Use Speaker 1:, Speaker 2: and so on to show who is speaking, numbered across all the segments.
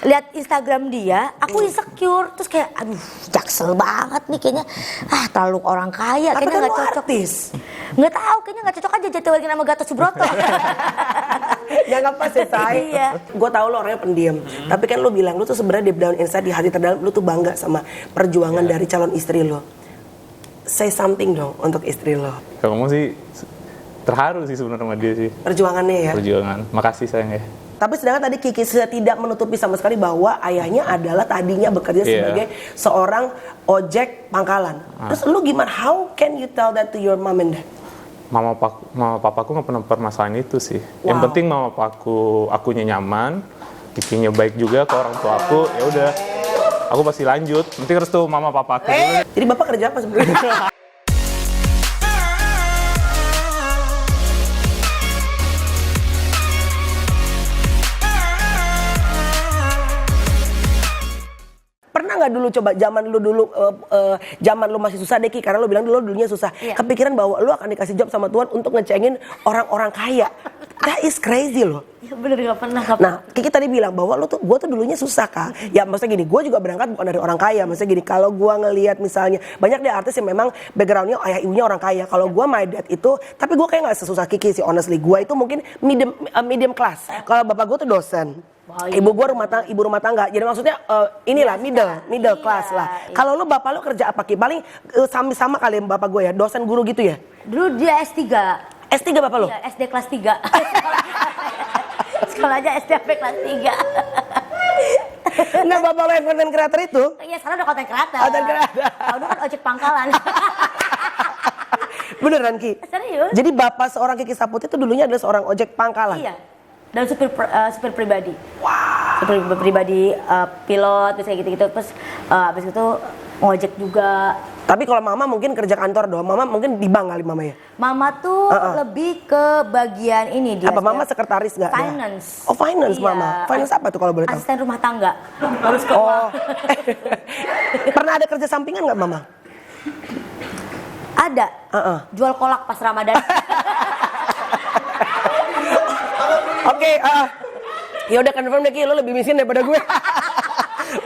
Speaker 1: lihat Instagram dia, aku insecure, terus kayak aduh jaksel banget nih kayaknya, terlalu orang kaya,
Speaker 2: Tapi
Speaker 1: kayaknya
Speaker 2: kan
Speaker 1: nggak
Speaker 2: lu
Speaker 1: cocok.
Speaker 2: artis.
Speaker 1: Nggak tahu, kayaknya nggak cocok aja jadi lagi nama Gatot Subroto.
Speaker 2: Ya nggak pas ya, Say.
Speaker 1: Iya.
Speaker 2: Gue tahu lo orangnya pendiam, tapi kan lo bilang lo tuh sebenarnya deep down inside di hati terdalam lo tuh bangga sama perjuangan dari calon istri lo. Say something dong untuk istri lo.
Speaker 3: Kalau ngomong sih terharu sih sebenarnya sama dia sih.
Speaker 2: Perjuangannya ya.
Speaker 3: Perjuangan. Makasih sayang ya.
Speaker 2: Tapi sedangkan tadi Kiki tidak menutupi sama sekali bahwa ayahnya adalah tadinya bekerja sebagai seorang ojek pangkalan. Terus lu gimana? How can you tell that to your mom and dad?
Speaker 3: Mama papaku nggak pernah permasalahan itu sih. Yang penting mama papaku akunya nyaman, Kikinya baik juga ke orang tua aku, ya udah. Aku pasti lanjut. Penting harus tuh mama papaku dulu.
Speaker 2: Jadi bapak kerja apa sebenarnya? Pernah nggak dulu coba zaman lu masih susah Deki, karena lu bilang dulunya susah.
Speaker 1: Iya.
Speaker 2: Kepikiran bahwa lu akan dikasih job sama Tuhan untuk ngecengin orang-orang kaya. That is crazy loh.
Speaker 1: Ya bener nggak pernah.
Speaker 2: Nah, Kiki tadi bilang bahwa gua tuh dulunya susah Kak. Ya maksudnya gini, gua juga berangkat bukan dari orang kaya. Maksudnya gini, kalau gua ngelihat misalnya banyak deh artis yang memang backgroundnya ayah ibunya orang kaya. Kalau gua my dad itu, tapi gua kayak nggak sesusah Kiki sih honestly. Gua itu mungkin medium class. Kalau bapak gua tuh dosen. Ibu gua ibu rumah tangga. Jadi maksudnya inilah middle class lah.
Speaker 1: Iya.
Speaker 2: Kalau lu bapak lu kerja apa Ki? Paling sama kali bapak gua ya, dosen guru gitu ya.
Speaker 1: Dulu dia S3.
Speaker 2: S3 bapak lu?
Speaker 1: Iya, SD kelas 3. Sekolah aja SD sampai kelas 3.
Speaker 2: Nah, bapak lo yang content creator itu?
Speaker 1: Iya, sekarang udah konten kreator.
Speaker 2: Konten kreator.
Speaker 1: Kalau dulu kan ojek pangkalan.
Speaker 2: Beneran Ki?
Speaker 1: Serius?
Speaker 2: Jadi bapak seorang Kiki Saputi itu dulunya adalah seorang ojek pangkalan?
Speaker 1: Iya. Dan supir pribadi. Wow. Supir pribadi, pilot, terus kayak gitu-gitu. Terus abis itu ngojek juga.
Speaker 2: Tapi kalau mama mungkin kerja kantor doang. Mama mungkin di bank kali mama ya?
Speaker 1: Mama tuh lebih ke bagian ini dia.
Speaker 2: Apa mama sekretaris nggak?
Speaker 1: Finance.
Speaker 2: Oh finance
Speaker 1: Iya.
Speaker 2: mama. Finance apa tuh kalau boleh tahu?
Speaker 1: Asisten rumah tangga. Harus ke
Speaker 2: Oh. Pernah ada kerja sampingan nggak mama?
Speaker 1: Ada. Jual kolak pas Ramadan.
Speaker 2: Oke, ya udah confirm deh Ki, lo lebih miskin daripada gue.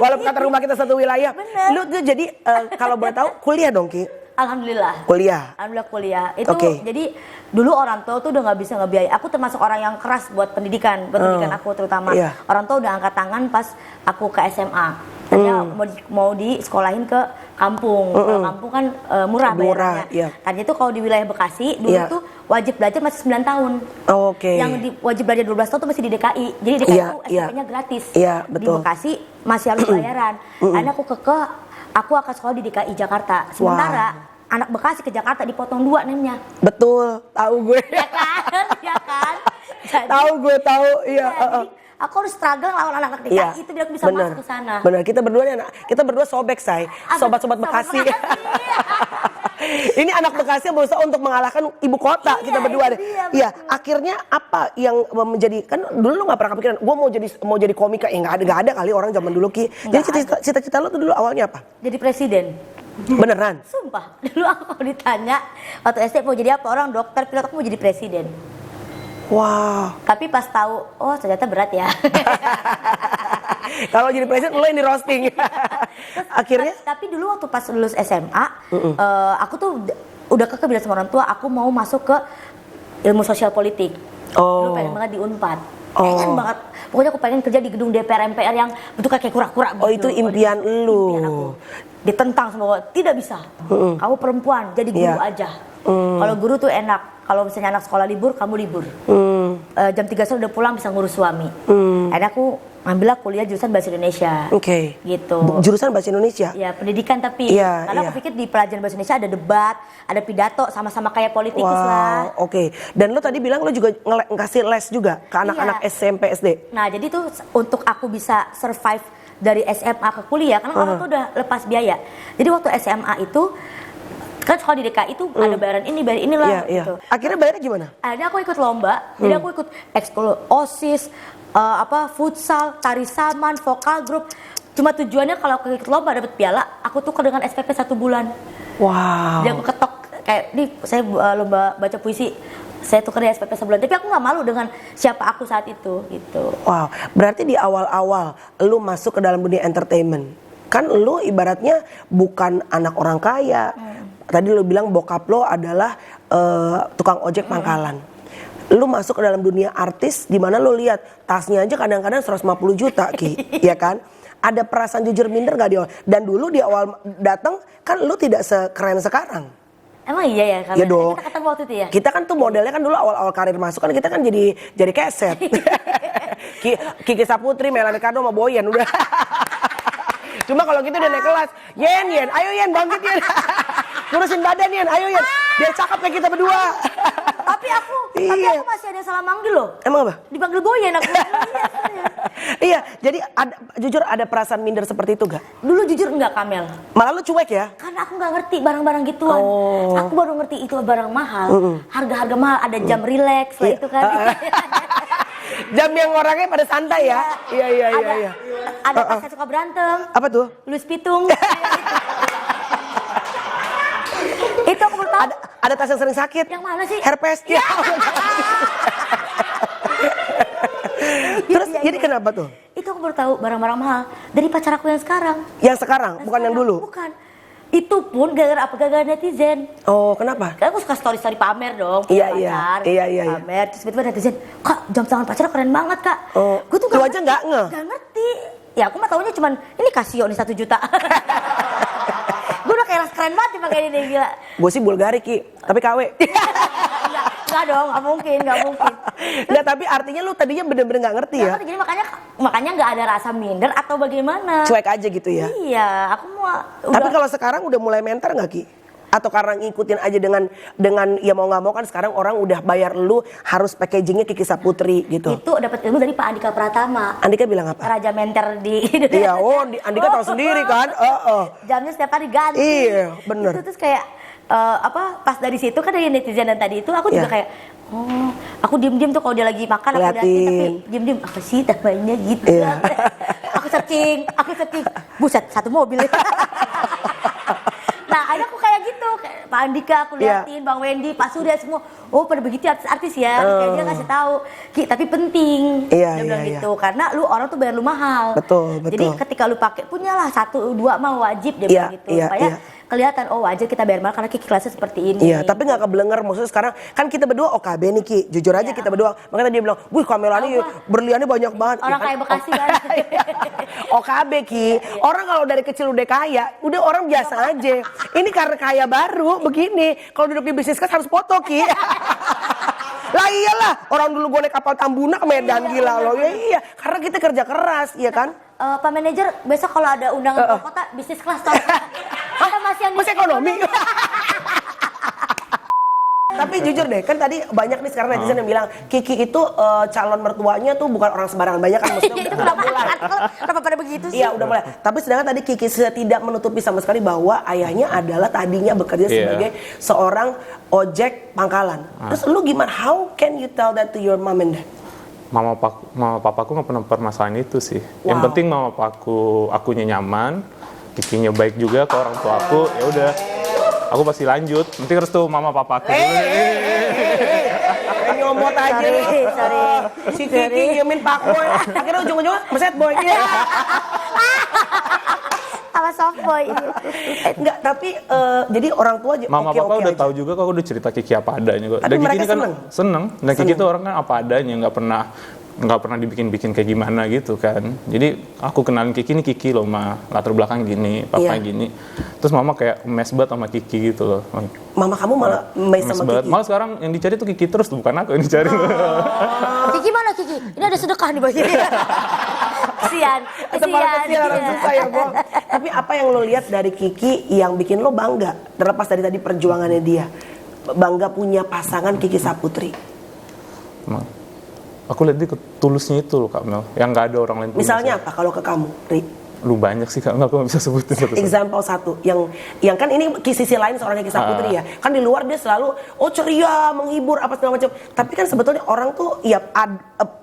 Speaker 2: Walaupun kata rumah kita satu wilayah.
Speaker 1: Bener.
Speaker 2: Lu tuh jadi kalau boleh tahu kuliah dong Ki?
Speaker 1: Alhamdulillah.
Speaker 2: Kuliah.
Speaker 1: Kuliah. Itu jadi dulu orang tua tuh udah nggak bisa ngebiayai. Aku termasuk orang yang keras buat pendidikan aku terutama.
Speaker 2: Iya.
Speaker 1: Orang tua udah angkat tangan pas aku ke SMA. Tadinya mau disekolahin ke kampung. Kalau kampung kan murah bayarnya.
Speaker 2: Iya.
Speaker 1: Tadinya tuh kalau di wilayah Bekasi dulu tuh wajib belajar masih 9 tahun.
Speaker 2: Oke.
Speaker 1: Yang wajib belajar 12 tahun tuh masih di DKI. Jadi DKI
Speaker 2: Iya,
Speaker 1: tuh SMP-nya gratis.
Speaker 2: Iya,
Speaker 1: Di
Speaker 2: betul.
Speaker 1: Bekasi masih harus bayaran. Akhirnya aku aku akan sekolah di DKI Jakarta. Sementara anak Bekasi ke Jakarta dipotong 2 nemnya.
Speaker 2: Betul, tahu gue.
Speaker 1: Ya kan? Ya kan?
Speaker 2: Tahu gue tahu, iya.
Speaker 1: Jadi aku harus struggle lawan anak-anak DKI itu biar aku bisa masuk ke sana.
Speaker 2: Benar, kita berdua sobek Say, sobat-sobat Bekasi. Ini anak Bekasi yang berusaha untuk mengalahkan ibu kota, kita berdua deh. Iya, akhirnya apa yang menjadi, kan dulu lu nggak pernah kepikiran, gue mau jadi komika, nggak ada kali orang zaman dulu Ki. Jadi cita-cita lu tuh dulu awalnya apa?
Speaker 1: Jadi presiden.
Speaker 2: Beneran?
Speaker 1: Sumpah, dulu aku kalau ditanya waktu SD mau jadi apa, orang dokter, pilot, aku mau jadi presiden.
Speaker 2: Wow.
Speaker 1: Tapi pas tahu, oh ternyata berat ya.
Speaker 2: Kalau jadi presiden lo yang di roasting. Akhirnya?
Speaker 1: Tapi dulu waktu pas lulus SMA, aku tuh udah bilang sama orang tua, aku mau masuk ke ilmu sosial politik. Dulu pengen banget di Unpad. Pengen banget. Pokoknya aku pengen kerja di gedung DPR MPR yang bentuk kayak kura-kura gitu.
Speaker 2: Oh itu impian lu.
Speaker 1: Impian aku. Ditentang sama tidak bisa. Kamu perempuan, jadi guru aja. Kalau guru tuh enak. Kalau misalnya anak sekolah libur, kamu libur. Jam 3 sore udah pulang bisa ngurus suami. Akhirnya aku ngambillah kuliah jurusan Bahasa Indonesia.
Speaker 2: Oke.
Speaker 1: Gitu.
Speaker 2: Jurusan Bahasa Indonesia?
Speaker 1: Ya, pendidikan tapi.
Speaker 2: Iya,
Speaker 1: karena aku pikir di pelajaran Bahasa Indonesia ada debat, ada pidato, sama-sama kayak politikus lah.
Speaker 2: Oke. Dan lo tadi bilang lo juga ngasih les juga ke anak-anak SMP, SD?
Speaker 1: Nah, jadi tuh untuk aku bisa survive dari SMA ke kuliah, karena orang tuh udah lepas biaya. Jadi waktu SMA itu, kan sekolah di DKI itu ada bayaran ini, bayar inilah gitu.
Speaker 2: Akhirnya bayarnya gimana?
Speaker 1: Akhirnya aku ikut lomba, jadi aku ikut ekskul OSIS, futsal, tari saman, vokal grup. Cuma tujuannya kalau aku ikut lomba dapet piala, aku tukar dengan SPP 1 bulan.
Speaker 2: Wow.
Speaker 1: Jadi aku ketok kayak nih saya lomba baca puisi saya tuker di SPP sebulan. Tapi aku nggak malu dengan siapa aku saat itu gitu.
Speaker 2: Wow, berarti di awal-awal lu masuk ke dalam dunia entertainment, kan lu ibaratnya bukan anak orang kaya. Tadi lu bilang bokap lo adalah tukang ojek pangkalan. Lu masuk ke dalam dunia artis, di mana lu lihat tasnya aja kadang-kadang 150 juta, Ki, ya kan? Ada perasaan jujur minder nggak di awal? Dan dulu di awal datang kan lu tidak sekeren sekarang.
Speaker 1: Emang iya ya?
Speaker 2: Iya dong.
Speaker 1: Kita ketemu waktu itu ya?
Speaker 2: Kita kan tuh modelnya kan dulu awal-awal karir masuk kan kita kan jadi keset. Kiki Saputri, Melanie Kado sama Boyen udah. Cuma kalau gitu udah naik kelas, Yen, ayo Yen bangkit Yen. Ngurusin badan Yen, ayo Yen. Biar cakep kayak kita berdua.
Speaker 1: Tapi aku masih ada yang salah manggil loh.
Speaker 2: Emang apa?
Speaker 1: Dipanggil Boyen aku.
Speaker 2: Iya, jadi jujur ada perasaan minder seperti itu gak?
Speaker 1: Dulu jujur enggak, Kamel.
Speaker 2: Malah lu cuek ya?
Speaker 1: Karena aku nggak ngerti barang-barang gituan. Aku baru ngerti itu barang mahal. Harga-harga mahal, ada jam relax lah itu kan.
Speaker 2: Jam yang orangnya pada santai ya? Iya.
Speaker 1: Ada pas saya suka berantem.
Speaker 2: Apa tuh?
Speaker 1: Luis Pitung. Itu aku baru tahu.
Speaker 2: Ada tas yang sering sakit.
Speaker 1: Yang mana sih?
Speaker 2: Herpes. Ya. Terus jadi kenapa tuh?
Speaker 1: Itu aku baru tahu barang-barang mahal dari pacar aku yang sekarang.
Speaker 2: Yang sekarang, bukan yang dulu?
Speaker 1: Bukan. Itu pun gara-gara apa? Gara-gara netizen.
Speaker 2: Oh, kenapa?
Speaker 1: Karena aku suka story-story pamer dong.
Speaker 2: Iya.
Speaker 1: Pamer, terus tiba-tiba netizen, Kak, jam tangan pacar keren banget, Kak.
Speaker 2: Oh,
Speaker 1: Gue tuh
Speaker 2: lu aja nggak ngeh?
Speaker 1: Gak ngerti. Ya aku mah taunya cuman, ini Casio nih 1 juta. Gue udah kayak keren banget dipakai ini, gila.
Speaker 2: Gue sih Bulgari, Ki, tapi KW.
Speaker 1: Enggak dong, nggak mungkin.
Speaker 2: Nggak, tapi artinya lu tadinya bener-bener nggak ngerti ya?
Speaker 1: Jadi makanya nggak ada rasa minder atau bagaimana.
Speaker 2: Cuek aja gitu ya?
Speaker 1: Iya, aku mau.
Speaker 2: Tapi kalau sekarang udah mulai mentor nggak, Ki? Atau karena ngikutin aja dengan ya mau nggak mau kan sekarang orang udah bayar lu harus packagingnya Kiki Saputri gitu.
Speaker 1: Itu dapat ilmu dari Pak Andika Pratama.
Speaker 2: Andika bilang apa?
Speaker 1: Raja menter di
Speaker 2: Iya, Andika tahu sendiri kan?
Speaker 1: Jamnya setiap hari ganti.
Speaker 2: Iya, bener.
Speaker 1: Itu terus kayak pas dari situ kan dari netizen dan tadi itu aku juga kayak aku diem-diem tuh kalau dia lagi makan aku liatin tapi diem-diem apa sih namanya gitu.
Speaker 2: Iya.
Speaker 1: aku searching buset satu mobil. Nah, ada aku kayak gitu, kayak Pak Andika aku liatin, Bang Wendy, Pak Surya semua. Oh, pada begitu artis-artis ya. Kayak dia ngasih tahu, Ki, tapi penting. Dia bilang gitu, karena lu orang tuh bayar lu mahal.
Speaker 2: Betul.
Speaker 1: Jadi ketika lu pakai, punyalah 1, 2 mah wajib dia bilang gitu. Supaya kelihatan, oh wajar kita bayar mahal karena Kiki kelasnya seperti ini.
Speaker 2: Iya, tapi nggak kebelenger. Maksudnya sekarang kan kita berdua OKB nih, Ki. Jujur aja kita berdua. Makanya dia bilang, wih Kamela nih berliannya banyak banget.
Speaker 1: Orang kayak Bekasi kan.
Speaker 2: OKB, Ki. Orang kalau dari kecil udah kaya, udah orang biasa aja. Ini karena kaya baru begini. Kalau duduk di bisnis kan harus foto, Ki. Lah iyalah, orang dulu gue naik kapal Tambuna ke Medan gila loh. Ya iya, karena kita kerja keras, iya kan?
Speaker 1: Pak manajer, besok kalau ada undangan ke kota bisnis kelas tolong. Kita masih yang
Speaker 2: masih ekonomi. Tapi jujur deh, kan tadi banyak nih sekarang netizen yang bilang Kiki itu calon mertuanya tuh bukan orang sembarangan, banyak kan maksudnya udah mulai.
Speaker 1: Kenapa pada begitu sih?
Speaker 2: Iya udah mulai. Tapi sedangkan tadi Kiki tidak menutupi sama sekali bahwa ayahnya adalah tadinya bekerja sebagai seorang ojek pangkalan. Terus lu gimana? How can you tell that to your mom and dad?
Speaker 3: Mama papaku nggak pernah permasalahan itu sih. Yang penting mama akunya nyaman, Kikinya baik juga ke orang tua aku, ya udah. Aku pasti lanjut. Penting harus tuh mama papaku dulu.
Speaker 2: Nyomot aja.
Speaker 1: Sorry.
Speaker 2: Si Kiki nyemin Pak Boy. Akhirnya ujung-ujungnya meset Boy.
Speaker 1: Sama soft boy.
Speaker 2: Enggak, tapi jadi orang tua
Speaker 3: Mama papa udah tahu juga kok, aku udah cerita Kiki apa adanya kok.
Speaker 2: Tapi mereka
Speaker 3: kan seneng. Dan Kiki tuh orang kan apa adanya, nggak pernah dibikin-bikin kayak gimana gitu kan. Jadi aku kenalin Kiki, nih Kiki loh ma, latar belakang gini, papa gini. Terus mama kayak mes banget sama Kiki gitu loh.
Speaker 2: Mama kamu malah mes sama
Speaker 3: banget.
Speaker 2: Kiki?
Speaker 3: Malah sekarang yang dicari tuh Kiki terus, bukan aku yang dicari.
Speaker 1: Kiki mana Kiki? Ini ada sedekah nih bagi. Kesian.
Speaker 2: Orang susah ya, Bo. Tapi apa yang lo lihat dari Kiki yang bikin lo bangga? Terlepas dari tadi perjuangannya dia. Bangga punya pasangan Kiki Saputri.
Speaker 3: Aku lihat dia ketulusnya itu loh Kak Mel, yang nggak ada orang lain.
Speaker 2: Misalnya apa kalau ke kamu, Ri?
Speaker 3: Lu banyak sih Kak Mel, aku nggak bisa sebutin satu-satu.
Speaker 2: Example satu, yang kan ini sisi lain seorang Kiki Saputri ya. Kan di luar dia selalu ceria, menghibur apa segala macam. Tapi kan sebetulnya orang tuh ya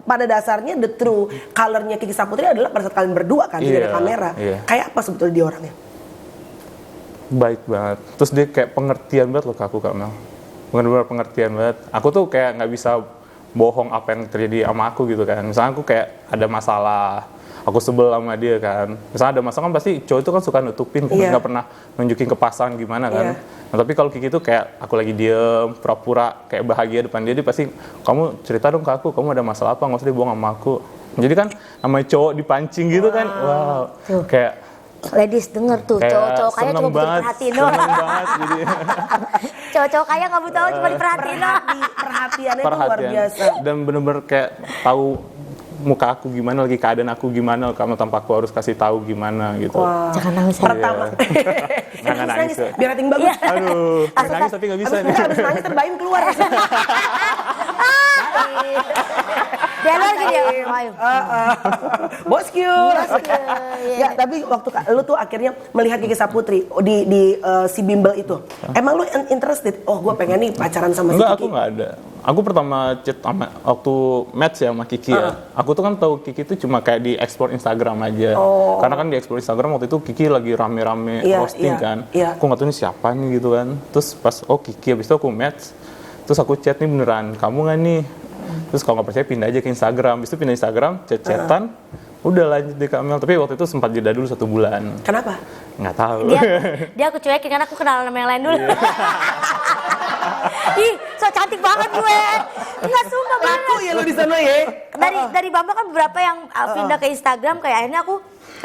Speaker 2: pada dasarnya the true colornya Kiki Saputri adalah pada saat kalian berdua kan di kamera. Kayak apa sebetulnya dia orangnya?
Speaker 3: Baik banget. Terus dia kayak pengertian banget loh ke aku Kak Mel. benar-benar pengertian banget. Aku tuh kayak nggak bisa bohong apa yang terjadi sama aku gitu kan. Misalnya aku kayak ada masalah, aku sebel sama dia kan. Misalnya ada masalah kan pasti cowok itu kan suka nutupin, nggak pernah nunjukin ke pasangan gimana kan. Nah, tapi kalau Kiki tuh kayak aku lagi diem, pura-pura kayak bahagia depan dia pasti, kamu cerita dong ke aku, kamu ada masalah apa, nggak usah dibohong sama aku. Jadi kan namanya cowok dipancing gitu kan, wow, kayak
Speaker 1: Ladies denger tuh, cowok-cowok kaya cuma butuh diperhatiin doang.
Speaker 3: Seneng banget jadi.
Speaker 1: Cowok-cowok kaya nggak butuh cuma diperhatiin doang.
Speaker 2: Perhatiannya itu luar biasa.
Speaker 3: Dan bener-bener kayak tahu muka aku gimana, lagi keadaan aku gimana, kamu tanpa aku harus kasih tahu gimana gitu.
Speaker 2: Wah.
Speaker 1: Jangan nangis.
Speaker 2: Pertama.
Speaker 3: Nggak nangis.
Speaker 2: Biar rating bagus.
Speaker 3: Aduh, pengen nangis tapi nggak bisa.
Speaker 2: Abis nangis terbaim keluar.
Speaker 1: Dia lagi dia. Ayo.
Speaker 2: Bosku. Ya, tapi waktu lu tuh akhirnya melihat Kiki Saputri di si bimbel itu, emang lu interested? Oh, gue pengen nih pacaran sama si Kiki.
Speaker 3: Enggak, aku nggak ada. Aku pertama chat sama waktu match ya sama Kiki ya. Aku tuh kan tahu Kiki tuh cuma kayak di explore Instagram aja. Karena kan di explore Instagram waktu itu Kiki lagi rame-rame roasting kan. Aku nggak tahu ini siapa nih gitu kan. Terus pas Kiki, habis itu aku match. Terus aku chat nih beneran, kamu nggak nih? Terus kalau nggak percaya pindah aja ke Instagram. Habis itu pindah Instagram, chat-chatan. Udah lanjut di Kamel, tapi waktu itu sempat jeda dulu 1 bulan.
Speaker 2: Kenapa?
Speaker 3: Nggak tahu.
Speaker 1: Dia aku cuekin karena aku kenal sama yang lain dulu. Ih, so cantik banget gue. Enggak sumpah banget.
Speaker 2: Laku ya lu di sana ya.
Speaker 1: Dari Bamba kan beberapa yang pindah ke Instagram, kayak akhirnya aku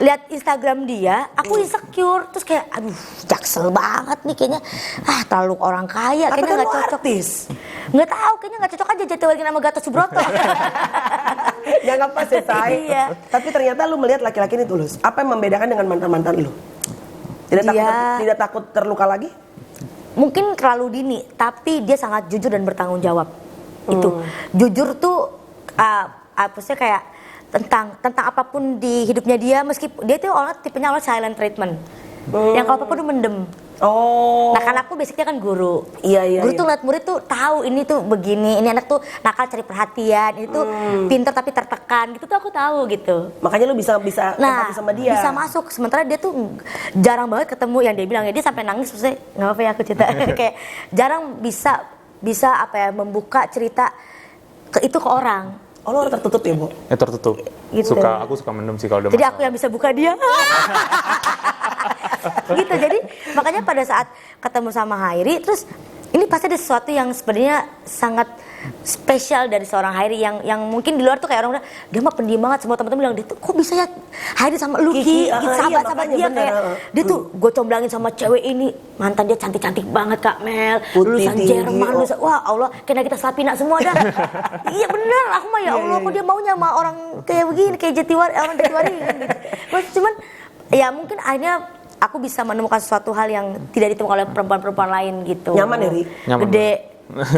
Speaker 1: lihat Instagram dia, aku insecure, terus kayak aduh jaksel banget nih kayaknya, terlalu orang kaya, kayaknya nggak cocok. Nggak tahu, kayaknya nggak cocok aja jadi lagi nama Gatot Subroto.
Speaker 2: Ya nggak pas ya, Say.
Speaker 1: Iya.
Speaker 2: Tapi ternyata lu melihat laki-laki ini tulus. Apa yang membedakan dengan mantan-mantan lu? Tidak takut terluka lagi?
Speaker 1: Mungkin terlalu dini, tapi dia sangat jujur dan bertanggung jawab. Itu jujur tuh maksudnya kayak tentang apapun di hidupnya dia, meskipun dia tuh tipenya silent treatment. Yang kalau apapun tuh mendem. Nah, karena aku basicnya kan guru. Guru tuh ngeliat murid tuh tahu ini tuh begini, ini anak tuh nakal cari perhatian, ini tuh pinter tapi tertekan, gitu tuh aku tahu gitu.
Speaker 2: Makanya lu bisa empati sama dia.
Speaker 1: Bisa masuk. Sementara dia tuh jarang banget ketemu yang dia bilang ya, dia sampai nangis, maksudnya nggak apa ya aku cerita. Kayak jarang bisa apa ya, membuka cerita itu ke orang.
Speaker 2: Oh, lu orang tertutup ya, Bu?
Speaker 3: Ya tertutup.
Speaker 1: Gitu.
Speaker 3: Aku suka mendem sih kalau udah
Speaker 1: Jadi
Speaker 3: masalah.
Speaker 1: aku yang bisa buka dia. Gitu. Jadi makanya pada saat ketemu sama Hairi, terus ini pasti ada sesuatu yang sebenarnya sangat spesial dari seorang Hairi yang mungkin di luar tuh kayak orang udah dia mah pendiam banget, semua teman-teman bilang dia tuh kok bisa ya Hairi sama Lucky, sahabat-sahabat dia kayak dia tuh gue comblangin sama cewek ini, mantan dia cantik-cantik banget Kak Mel, lulusan Jerman, wah Allah kena kita Slapina semua dah. Iya bener, aku mah ya Allah kok dia maunya sama orang kayak begini, kayak orang Jatiwari gitu. Cuman ya mungkin akhirnya aku bisa menemukan sesuatu hal yang tidak ditemukan oleh perempuan-perempuan lain gitu.
Speaker 2: Nyaman ya, Ri?
Speaker 3: Nyaman.
Speaker 1: Gede.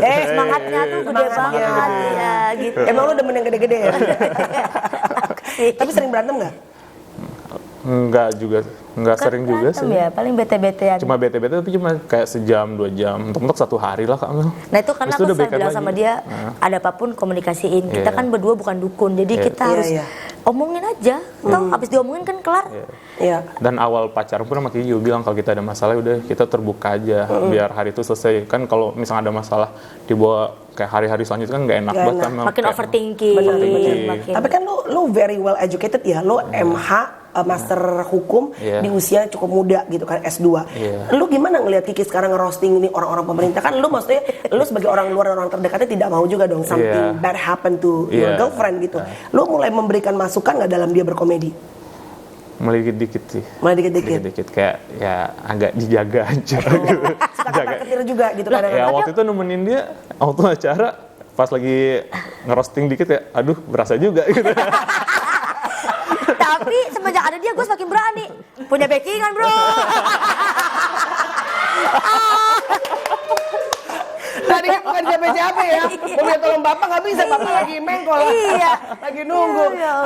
Speaker 1: Semangatnya tuh gede banget ya gitu.
Speaker 2: Emang lu demen yang gede-gede ya? Tapi sering berantem nggak?
Speaker 3: Enggak juga, enggak sering juga sih.
Speaker 1: Ya, paling bete-betean.
Speaker 3: Cuma bete-bete tapi cuma kayak sejam, 2 jam, mentok-mentok 1 hari lah Kak Mel.
Speaker 1: Nah itu karena aku selalu bilang sama dia, ada apapun komunikasiin. Kita kan berdua bukan dukun, jadi kita harus omongin aja. Toh habis diomongin kan kelar.
Speaker 2: Iya.
Speaker 3: Dan awal pacaran pun sama Kiki juga bilang kalau kita ada masalah udah kita terbuka aja biar hari itu selesai. Kan kalau misalnya ada masalah dibawa kayak hari-hari selanjutnya kan nggak enak banget kan.
Speaker 1: Makin overthinking.
Speaker 2: Bener. Tapi kan lu very well educated ya, lu MH master hukum di usia cukup muda gitu kan, S2. Lu gimana ngelihat Kiki sekarang ngerosting ini orang-orang pemerintah? Kan lu maksudnya lu sebagai orang luar dan orang terdekatnya tidak mau juga dong something bad happen to your girlfriend gitu. Lu mulai memberikan masukan nggak dalam dia berkomedi?
Speaker 3: Mulai dikit-dikit sih.
Speaker 2: Mulai dikit-dikit.
Speaker 3: Kayak ya agak dijaga aja.
Speaker 2: Suka ketir juga gitu kadang-kadang.
Speaker 3: Ya waktu itu nemenin dia waktu acara pas lagi ngerosting dikit ya, aduh berasa juga gitu.
Speaker 1: Tapi semenjak ada dia gue semakin berani. Punya backingan bro.
Speaker 2: Tadi bukan capek-capek ya. Mau minta tolong bapak nggak bisa, bapak lagi mengkol. Lagi nunggu.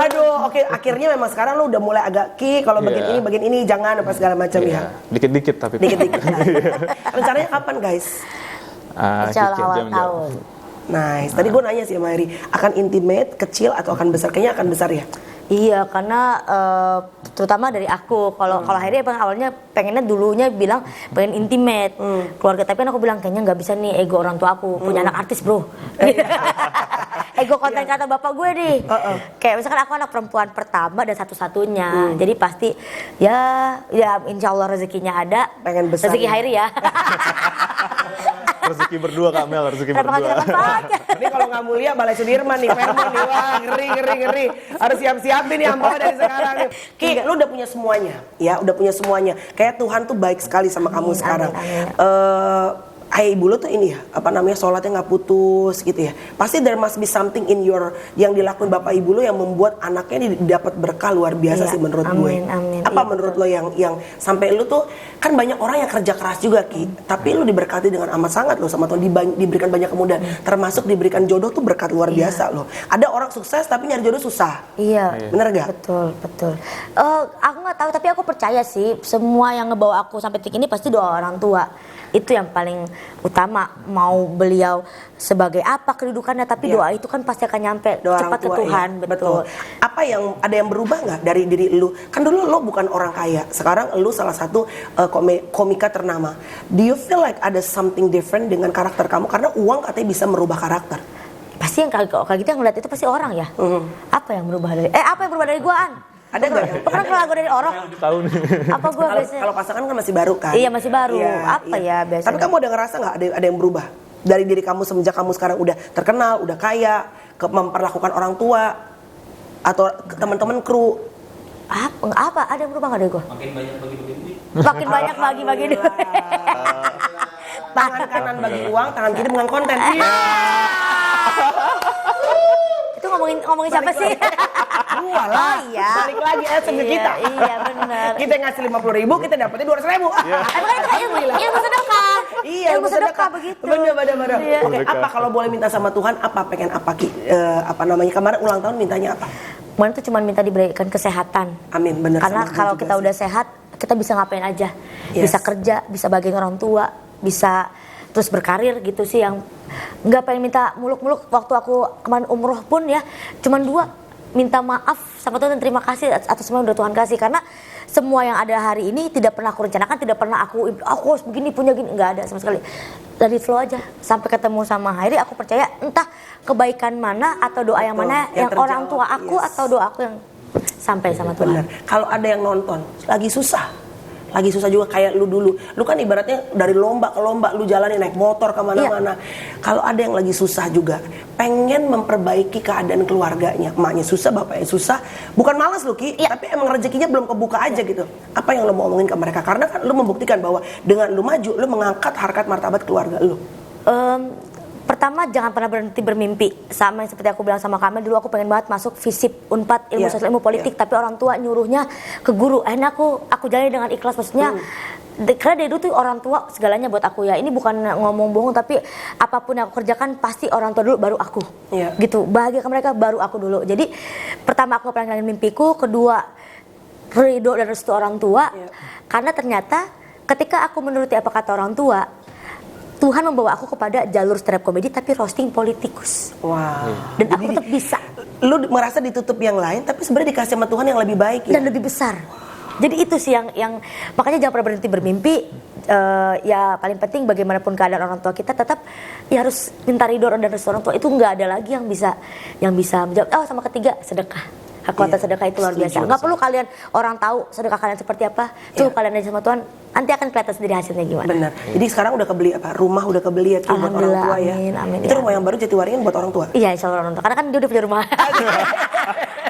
Speaker 2: Aduh, oke. Akhirnya memang sekarang lu udah mulai agak kalau bagian ini jangan apa segala macam ya.
Speaker 3: Dikit-dikit tapi.
Speaker 2: Dikit-dikit. Rencananya kapan guys?
Speaker 1: Insya Allah awal tahun.
Speaker 2: Nice. Tadi gue nanya sih sama Hairi, akan intimate, kecil atau akan besar? Kayaknya akan besar ya.
Speaker 1: Iya, karena terutama dari aku. Kalau Hairi emang awalnya pengennya dulunya bilang pengen intimate keluarga, tapi kan aku bilang kayaknya nggak bisa nih, ego orang tua aku punya anak artis bro. Ego konten kata bapak gue nih. Kayak misalkan aku anak perempuan pertama dan satu-satunya, jadi pasti ya insya Allah rezekinya ada.
Speaker 2: Pengen besar.
Speaker 1: Rezeki Hairi ya.
Speaker 3: Rezeki berdua Kak Mel, rezeki
Speaker 1: Kenapa
Speaker 3: berdua.
Speaker 2: Ini kalau nggak mulia Balai Sudirman nih, Fairmont nih, wah ngeri. Harus siap-siapin nih Ambawa dari sekarang nih. Ki, lu udah punya semuanya, ya udah punya semuanya. Kayak Tuhan tuh baik sekali sama kamu sekarang. Ayah ibu lu tuh ini ya, apa namanya, sholatnya nggak putus gitu ya. Pasti there must be something in your yang dilakuin bapak ibu lu yang membuat anaknya dapat berkah luar biasa sih menurut gue.
Speaker 1: Amin.
Speaker 2: Apa
Speaker 1: Iya,
Speaker 2: menurut lo yang sampai lu tuh kan banyak orang yang kerja keras juga Ki, tapi lu diberkati dengan amat sangat lo sama Tuhan, diberikan banyak kemudahan, termasuk diberikan jodoh tuh berkat luar biasa loh. Ada orang sukses tapi nyari jodoh susah.
Speaker 1: Iya.
Speaker 2: Bener gak?
Speaker 1: Betul. Aku nggak tahu, tapi aku percaya sih semua yang ngebawa aku sampai titik ini pasti doa orang tua. Itu yang paling utama. Mau beliau sebagai apa kedudukannya, tapi doa itu kan pasti akan nyampe
Speaker 2: Doa
Speaker 1: cepat ke
Speaker 2: orang tua,
Speaker 1: Tuhan.
Speaker 2: iya.
Speaker 1: Betul.
Speaker 2: Apa yang ada yang berubah nggak dari diri lu? Kan dulu lu bukan orang kaya, sekarang lu salah satu komika ternama. Do you feel like ada something different dengan karakter kamu? Karena uang katanya bisa merubah karakter.
Speaker 1: Pasti yang kayak gitu yang ngeliat itu pasti orang ya. Apa yang berubah dari guaan?
Speaker 2: Ada nggak?
Speaker 1: Pernah kalau lagu dari orang?
Speaker 3: Tahu nih.
Speaker 1: Apa gua biasanya?
Speaker 2: Kalau pasangan kan masih baru kan?
Speaker 1: Iya, masih baru.
Speaker 2: Iya,
Speaker 1: Apa ya biasanya?
Speaker 2: Tapi kamu udah ngerasa nggak ada yang berubah dari diri kamu semenjak kamu sekarang udah terkenal, udah kaya, memperlakukan orang tua atau teman-teman kru?
Speaker 1: Apa? Ada yang berubah nggak dari gua?
Speaker 4: Makin banyak bagi-bagi duit.
Speaker 1: Makin banyak bagi-bagi duit.
Speaker 2: Tangan kanan bagi uang, tangan kiri dengan konten. Iya.
Speaker 1: Itu ngomongin siapa sih?
Speaker 2: Gua lah.
Speaker 1: Oh iya.
Speaker 2: Balik lagi ke kita.
Speaker 1: Iya benar.
Speaker 2: Kita ngasih 50.000, kita dapetnya 200.000.
Speaker 1: Emang itu kan ilmu sedekah.
Speaker 2: Iya,
Speaker 1: ilmu sedekah begitu.
Speaker 2: Bener.
Speaker 1: Iya.
Speaker 2: Oke, apa kalau boleh minta sama Tuhan, apa pengen apa Ki? Apa namanya, kemarin ulang tahun mintanya apa?
Speaker 1: Kemarin tuh cuma minta diberikan kesehatan.
Speaker 2: Amin, bener.
Speaker 1: Karena
Speaker 2: sama
Speaker 1: kalau
Speaker 2: juga
Speaker 1: kita
Speaker 2: sih.
Speaker 1: udah sehat, kita bisa ngapain aja.
Speaker 2: Yes.
Speaker 1: Bisa kerja, bisa bagian orang tua, bisa terus berkarir gitu sih, yang nggak pengen minta muluk-muluk. Waktu aku kemarin umroh pun ya cuman 2, minta maaf sama Tuhan dan terima kasih atas semua yang udah Tuhan kasih, karena semua yang ada hari ini tidak pernah aku rencanakan, tidak pernah aku harus begini, punya gini, nggak ada sama sekali. Dari flow aja sampai ketemu sama Hairi, aku percaya entah kebaikan mana atau doa yang mana yang
Speaker 2: terjawab,
Speaker 1: orang tua aku atau doa aku yang sampai sama Tuhan.
Speaker 2: Bener. Kalau ada yang nonton lagi susah juga kayak lu dulu, lu kan ibaratnya dari lomba ke lomba lu jalanin, naik motor kemana-mana. Kalau ada yang lagi susah juga, pengen memperbaiki keadaan keluarganya, emaknya susah, bapaknya susah, bukan malas lu Ki, tapi emang rezekinya belum kebuka aja gitu. Apa yang lu mau omongin ke mereka? Karena kan lu membuktikan bahwa dengan lu maju, lu mengangkat harkat martabat keluarga lu.
Speaker 1: Pertama, jangan pernah berhenti bermimpi. Sama yang seperti aku bilang sama Kamel, dulu aku pengen banget masuk FISIP, Unpad, ilmu sosial, ilmu politik, tapi orang tua nyuruhnya ke guru. Akhirnya aku jalani dengan ikhlas, maksudnya karena dari dulu tuh orang tua segalanya buat aku ya. Ini bukan ngomong bohong, tapi apapun yang aku kerjakan pasti orang tua dulu baru aku. Gitu, bahagia ke mereka baru aku dulu. Jadi pertama aku pengen mimpiku, kedua ridho dan restu orang tua. Karena ternyata ketika aku menuruti apa kata orang tua, Tuhan membawa aku kepada jalur stand up comedy tapi roasting politikus.
Speaker 2: Wow.
Speaker 1: Dan aku tetap bisa.
Speaker 2: Lu merasa ditutup yang lain, tapi sebenarnya dikasih sama Tuhan yang lebih baik ya?
Speaker 1: Dan lebih besar. Jadi itu sih yang makanya jangan pernah berhenti bermimpi. Ya paling penting bagaimanapun keadaan orang tua kita, tetap ya harus minta ridho dan restu orang tua. Itu nggak ada lagi yang bisa menjawab. Oh, sama ketiga, sedekah. Kekuatan sedekah itu luar biasa. Nggak perlu kalian orang tahu sedekah kalian seperti apa. Cukup kalian aja sama Tuhan, nanti akan kelihatan sendiri hasilnya gimana.
Speaker 2: Benar. Jadi sekarang udah kebeli apa? Rumah udah kebeli ya buat orang tua ya.
Speaker 1: Amin,
Speaker 2: itu rumah yang baru Jatiwaringin buat orang tua.
Speaker 1: Iya, insya Allah orang tua. Karena kan dia udah punya rumah.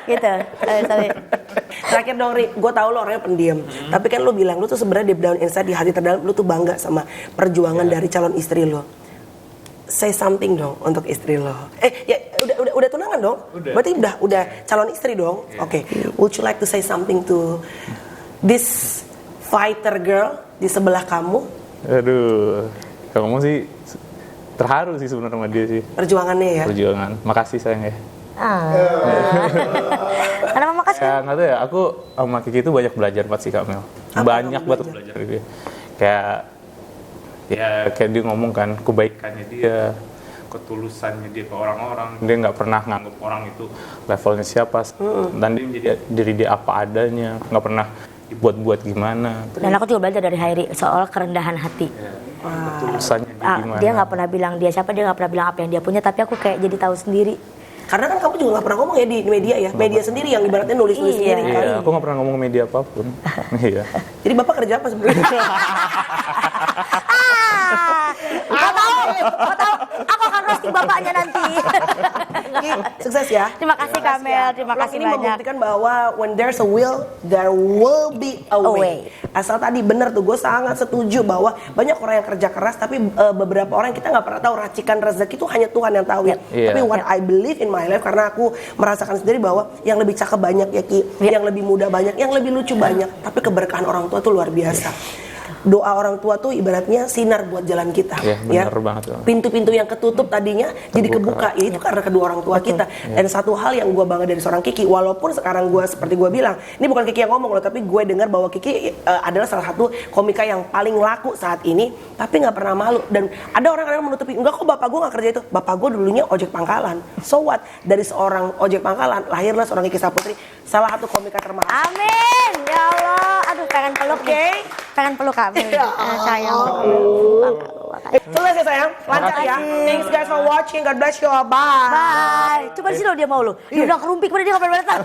Speaker 1: Gitu.
Speaker 2: Terakhir dong Ri, gue tau lo orangnya pendiam. Tapi kan lo bilang lo tuh sebenarnya deep down inside, di hati terdalam lo tuh bangga sama perjuangan dari calon istri lo. Say something dong untuk istri lo. Udah tunangan dong? Udah. Berarti udah calon istri dong? Oke. Would you like to say something to this fighter girl di sebelah kamu?
Speaker 3: Aduh, kalau ngomong sih terharu sih sebenarnya sama dia sih.
Speaker 2: Perjuangannya ya?
Speaker 3: Perjuangan. Makasih sayang ya.
Speaker 1: Kenapa makasih?
Speaker 3: Ya nggak tahu ya, aku sama Kiki itu banyak belajar banget sih Kak Mel. Banyak banget belajar gitu. Kayak dia ngomong kan kebaikannya dia, ketulusannya dia ke orang-orang. Dia nggak pernah nganggap orang itu levelnya siapa, dan dia menjadi diri dia apa adanya, nggak pernah dibuat-buat gimana.
Speaker 1: Dan aku juga belajar dari Hairi soal kerendahan hati.
Speaker 3: Ketulusannya dia gimana.
Speaker 1: Dia nggak pernah bilang dia siapa, dia nggak pernah bilang apa yang dia punya, tapi aku kayak jadi tahu sendiri.
Speaker 2: Karena kan kamu juga nggak pernah ngomong ya di media ya, media sendiri yang ibaratnya nulis-nulis sendiri kan.
Speaker 3: Iya, aku nggak pernah ngomong media apapun. Iya.
Speaker 2: Jadi bapak kerja apa sebenarnya?
Speaker 1: Mau tahu, aku akan roasting bapaknya nanti.
Speaker 2: Sukses ya.
Speaker 1: Terima kasih Kamel, terima
Speaker 2: Vlog
Speaker 1: kasih
Speaker 2: ini
Speaker 1: banyak.
Speaker 2: membuktikan bahwa when there's a will, there will be a way. Asal tadi bener tuh, gue sangat setuju bahwa banyak orang yang kerja keras, tapi beberapa orang kita nggak pernah tahu racikan rezeki itu hanya Tuhan yang tahu ya. Tapi what I believe in my life, karena aku merasakan sendiri bahwa yang lebih cakep banyak ya Ki, yang lebih muda banyak, yang lebih lucu banyak, tapi keberkahan orang tua tuh luar biasa. Doa orang tua tuh ibaratnya sinar buat jalan kita,
Speaker 3: benar banget.
Speaker 2: Pintu-pintu yang ketutup tadinya jadi kebuka, ya itu karena kedua orang tua kita. Dan satu hal yang gue bangga dari seorang Kiki, walaupun sekarang gue seperti gue bilang, ini bukan Kiki yang ngomong loh, tapi gue dengar bahwa Kiki adalah salah satu komika yang paling laku saat ini, tapi nggak pernah malu. Dan ada orang-orang yang menutupi, enggak kok bapak gue nggak kerja itu, bapak gue dulunya ojek pangkalan. So what? Dari seorang ojek pangkalan lahirlah seorang Kiki Saputri, salah satu komika termahal.
Speaker 1: Amin, ya Allah. Aduh, pengen peluk nih. Pengen peluk Kamel. Sayang.
Speaker 2: Sukses ya sayang, lancar ya. Thanks guys for watching, God bless you, bye.
Speaker 1: Bye. Coba di sini loh dia mau lo. Dia udah kerumpik, dia nggak pernah datang.